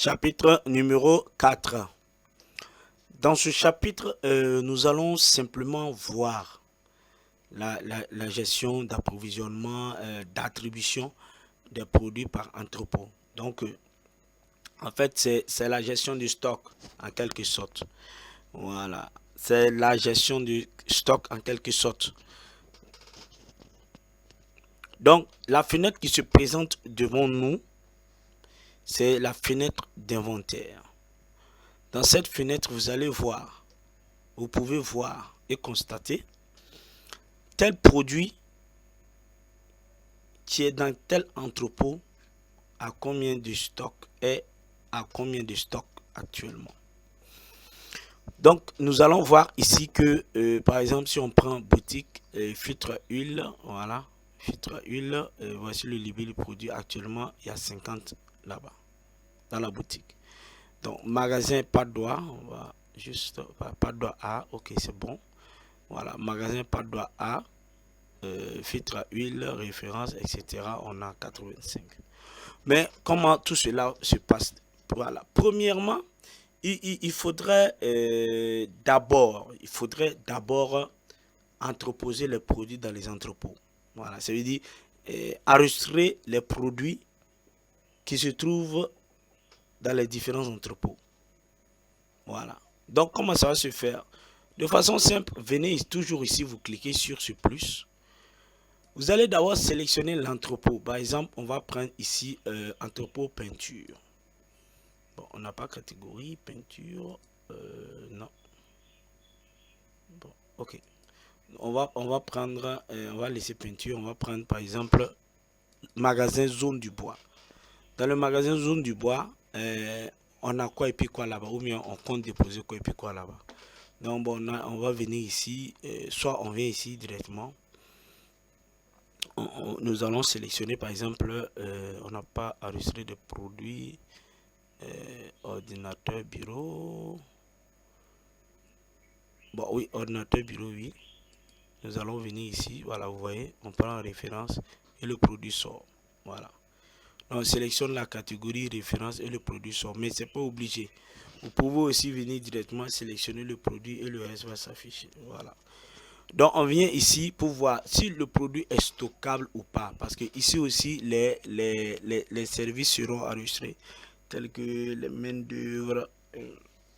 Chapitre numéro 4. Dans ce chapitre, nous allons simplement voir la gestion d'approvisionnement, d'attribution des produits par entrepôt. Donc, en fait, c'est la gestion du stock, en quelque sorte. Voilà. C'est la gestion du stock, en quelque sorte. Donc, la fenêtre qui se présente devant nous, c'est la fenêtre d'inventaire. Dans cette fenêtre, vous pouvez voir et constater tel produit qui est dans tel entrepôt à combien de stock et à combien de stock actuellement. Donc, nous allons voir ici que, par exemple, si on prend boutique, filtre huile, voilà, filtre huile, voici le label du produit actuellement, il y a 50 là-bas, dans la boutique. Donc, magasin pas de doigt, on va juste, pas de doigt A, ok, c'est bon. Voilà, magasin pas de doigt A, filtre à huile, référence, etc. On a 85. Mais comment tout cela se passe? Voilà, premièrement, il faudrait d'abord entreposer les produits dans les entrepôts. Voilà, ça veut dire enregistrer les produits qui se trouvent dans les différents entrepôts. Voilà. Donc, comment ça va se faire? De façon simple, venez toujours ici, vous cliquez sur ce plus. Vous allez d'abord sélectionner l'entrepôt. Par exemple, on va prendre ici entrepôt peinture. Bon, on n'a pas catégorie peinture. Non. Bon, ok. On va prendre, on va laisser peinture. On va prendre par exemple magasin zone du bois. Dans le magasin zone du bois, on a quoi et puis quoi là-bas, ou bien on compte déposer quoi et puis quoi là-bas. Donc bon, on va venir ici, soit on vient ici directement. Nous allons sélectionner par exemple, on n'a pas enregistré de produits, ordinateur bureau. Bon oui, ordinateur bureau, oui. Nous allons venir ici, voilà, vous voyez, on prend en référence et le produit sort. Voilà. On sélectionne la catégorie référence et le produit sort, mais c'est pas obligé. Vous pouvez aussi venir directement sélectionner le produit et le reste va s'afficher. Voilà. Donc on vient ici pour voir si le produit est stockable ou pas. Parce que ici aussi les services seront enregistrés. Tels que les main d'œuvre.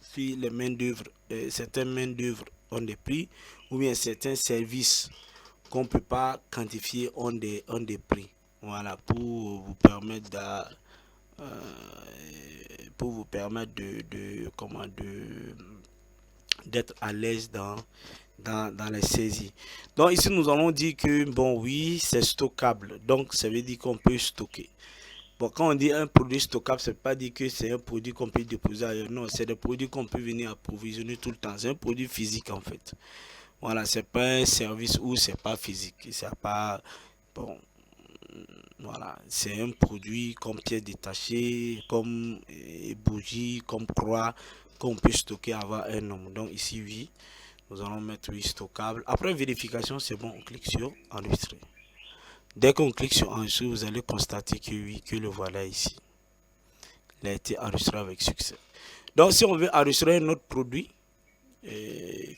Si les main d'œuvre, certaines main d'œuvre ont des prix. Ou bien certains services qu'on ne peut pas quantifier ont des prix. Voilà. Pour vous permettre d'être à l'aise dans les saisies. Donc ici nous allons dire que bon oui c'est stockable, donc ça veut dire qu'on peut stocker. Bon, quand on dit un produit stockable, ça ne veut pas dire que c'est un produit qu'on peut déposer ailleurs. Non, c'est des produits qu'on peut venir approvisionner tout le temps. C'est un produit physique en fait. Voilà, c'est pas un service où c'est pas physique. C'est pas bon. Voilà, c'est un produit comme pièce détachée, comme bougie, comme croix, qu'on peut stocker avant un nombre. Donc ici oui. Nous allons mettre oui stockable. Après vérification, c'est bon, on clique sur enregistrer. Dès qu'on clique sur enregistrer, vous allez constater que oui, que le voilà ici. Il a été enregistré avec succès. Donc si on veut enregistrer un autre produit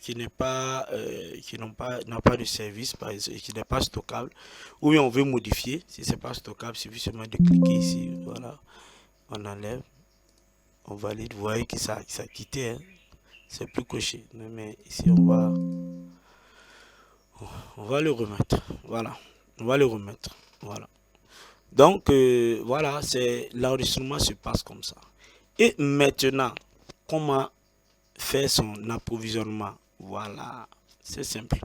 qui n'a pas de service, par exemple, qui n'est pas stockable, ou bien on veut modifier, si c'est pas stockable, il suffit seulement de cliquer ici, voilà, on enlève, on valide, vous voyez que ça a quitté, hein. C'est plus coché, mais ici on va le remettre, voilà, on va le remettre, voilà. Donc voilà, c'est l'enregistrement se passe comme ça. Et maintenant, comment faire son approvisionnement? Voilà, c'est simple.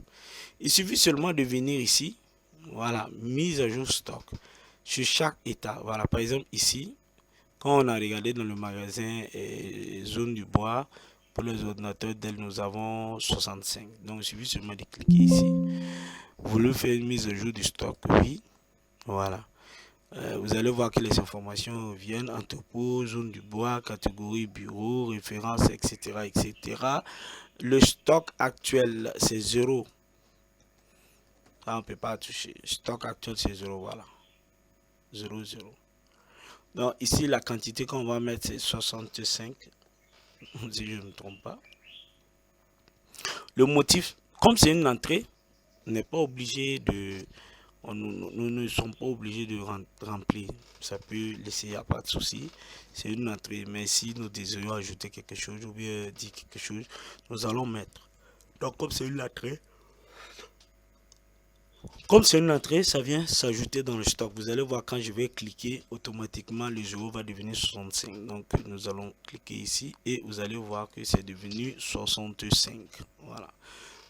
Il suffit seulement de venir ici, voilà, mise à jour stock sur chaque état. Voilà, par exemple ici, quand on a regardé dans le magasin zone du bois, pour les ordinateurs Dell, nous avons 65. Donc il suffit seulement de cliquer ici. Vous voulez faire une mise à jour du stock? Oui, voilà. Vous allez voir que les informations viennent: entrepôt, zone du bois, catégorie bureau, référence, etc., etc. Le stock actuel, c'est 0. Ça, on ne peut pas toucher. Stock actuel, c'est 0, voilà. 0, 0. Donc ici, la quantité qu'on va mettre, c'est 65, si je ne me trompe pas. Le motif, comme c'est une entrée, on n'est pas obligé de... Nous ne sommes pas obligés de remplir. Ça peut laisser, il n'y a pas de souci. C'est une entrée. Mais si nous désirons ajouter quelque chose ou bien dire quelque chose, nous allons mettre. Donc comme c'est une entrée, ça vient s'ajouter dans le stock. Vous allez voir quand je vais cliquer, automatiquement le 0 va devenir 65. Donc nous allons cliquer ici et vous allez voir que c'est devenu 65. Voilà.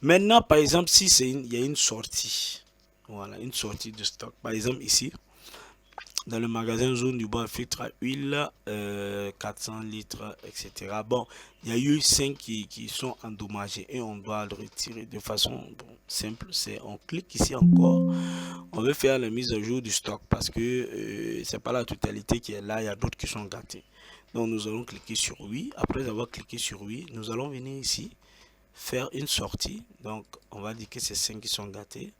Maintenant, par exemple, si il y a une sortie, voilà, une sortie de stock. Par exemple, ici, dans le magasin zone du bois, filtre à huile, 400 litres, etc. Bon, il y a eu 5 qui sont endommagés et on doit le retirer de façon simple. C'est on clique ici encore. On veut faire la mise à jour du stock parce que c'est pas la totalité qui est là. Il y a d'autres qui sont gâtés. Donc, nous allons cliquer sur oui. Après avoir cliqué sur oui, nous allons venir ici faire une sortie. Donc on va dire que c'est 5 qui sont gâtés.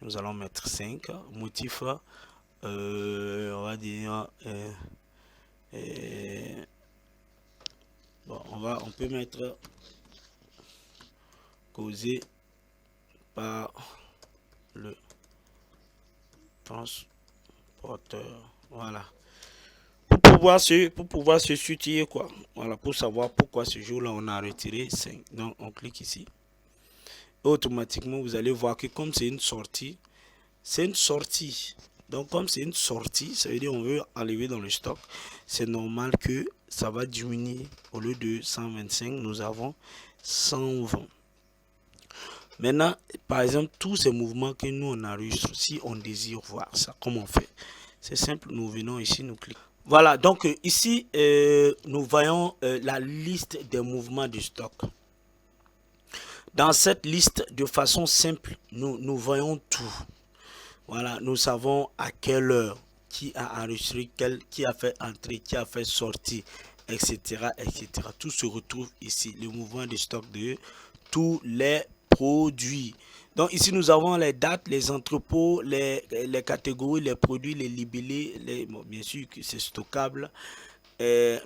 Nous allons mettre 5 motif, on va dire bon, on peut mettre causé par le transporteur. Voilà, pour pouvoir se situer quoi. Voilà, pour savoir pourquoi ce jour là on a retiré 5. Donc on clique ici. Automatiquement vous allez voir que comme c'est une sortie, donc comme c'est une sortie, ça veut dire on veut enlever dans le stock, c'est normal que ça va diminuer. Au lieu de 125, nous avons 120. Maintenant, par exemple, tous ces mouvements que nous on enregistre, si on désire voir ça, comment on fait? C'est simple, nous venons ici, nous cliquons. Voilà, donc ici, nous voyons la liste des mouvements du stock. Dans cette liste, de façon simple, nous voyons tout. Voilà, nous savons à quelle heure, qui a enregistré, qui a fait entrer, qui a fait sortir, etc., etc. Tout se retrouve ici, le mouvement de stock de tous les produits. Donc ici, nous avons les dates, les entrepôts, les catégories, les produits, les libellés, bon, bien sûr que c'est stockable.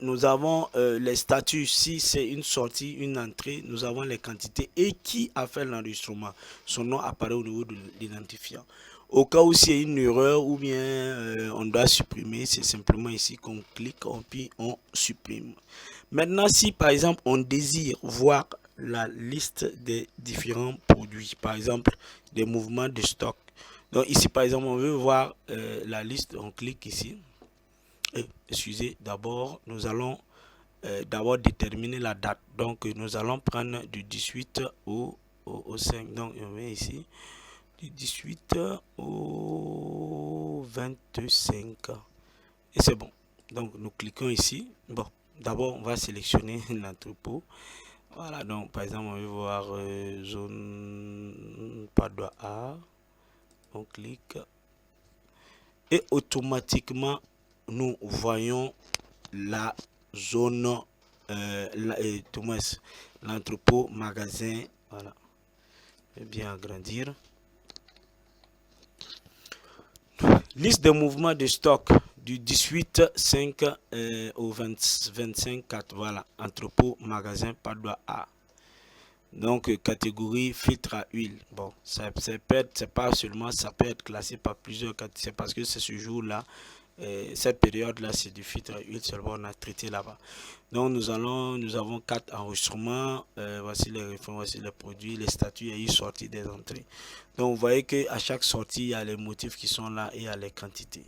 Nous avons les statuts, si c'est une sortie, une entrée, nous avons les quantités et qui a fait l'enregistrement. Son nom apparaît au niveau de l'identifiant. Au cas où s'il y a une erreur ou bien on doit supprimer, c'est simplement ici qu'on clique, puis on supprime. Maintenant, si par exemple on désire voir la liste des différents produits, par exemple des mouvements de stock. Donc ici par exemple on veut voir la liste, on clique ici. Excusez, d'abord nous allons d'abord déterminer la date. Donc nous allons prendre du 18 au 5. Donc on met ici du 18 au 25 et c'est bon. Donc nous cliquons ici. Bon, d'abord on va sélectionner l'entrepôt. Voilà, donc par exemple on veut voir zone Padoa A. On clique et automatiquement nous voyons la zone l'entrepôt magasin. Voilà, je vais bien agrandir. Liste de mouvements de stock du 18/5 au 25/4. Voilà, entrepôt magasin Padoa A. Donc catégorie filtre à huile. Bon, ça peut être, c'est pas seulement, ça peut être classé par plusieurs catégories. C'est parce que c'est ce jour-là, cette période-là, c'est du filtre à huile seulement on a traité là-bas. Donc nous avons 4 enregistrements. Voici les références, voici les produits, les statuts, il y a eu sortie des entrées. Donc vous voyez que à chaque sortie, il y a les motifs qui sont là et il y a les quantités.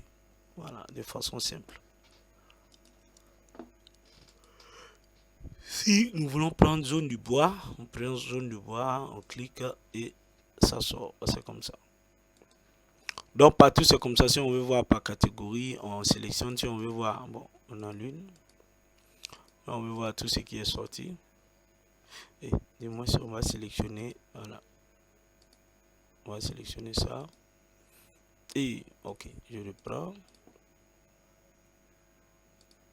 Voilà, de façon simple. Si nous voulons prendre zone du bois, on prend zone du bois, on clique et ça sort. C'est comme ça. Donc partout c'est comme ça. Si on veut voir par catégorie, on sélectionne. Si on veut voir, bon, on a l'une. On veut voir tout ce qui est sorti. Et dis-moi si on va sélectionner. Voilà. On va sélectionner ça. Et ok, je le prends.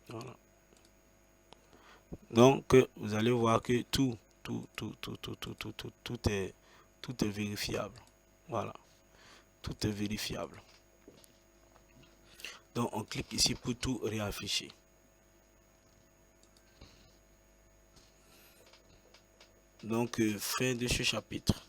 Voilà. Donc vous allez voir que tout est vérifiable. Voilà. Tout est vérifiable. Donc on clique ici pour tout réafficher. Donc fin de ce chapitre.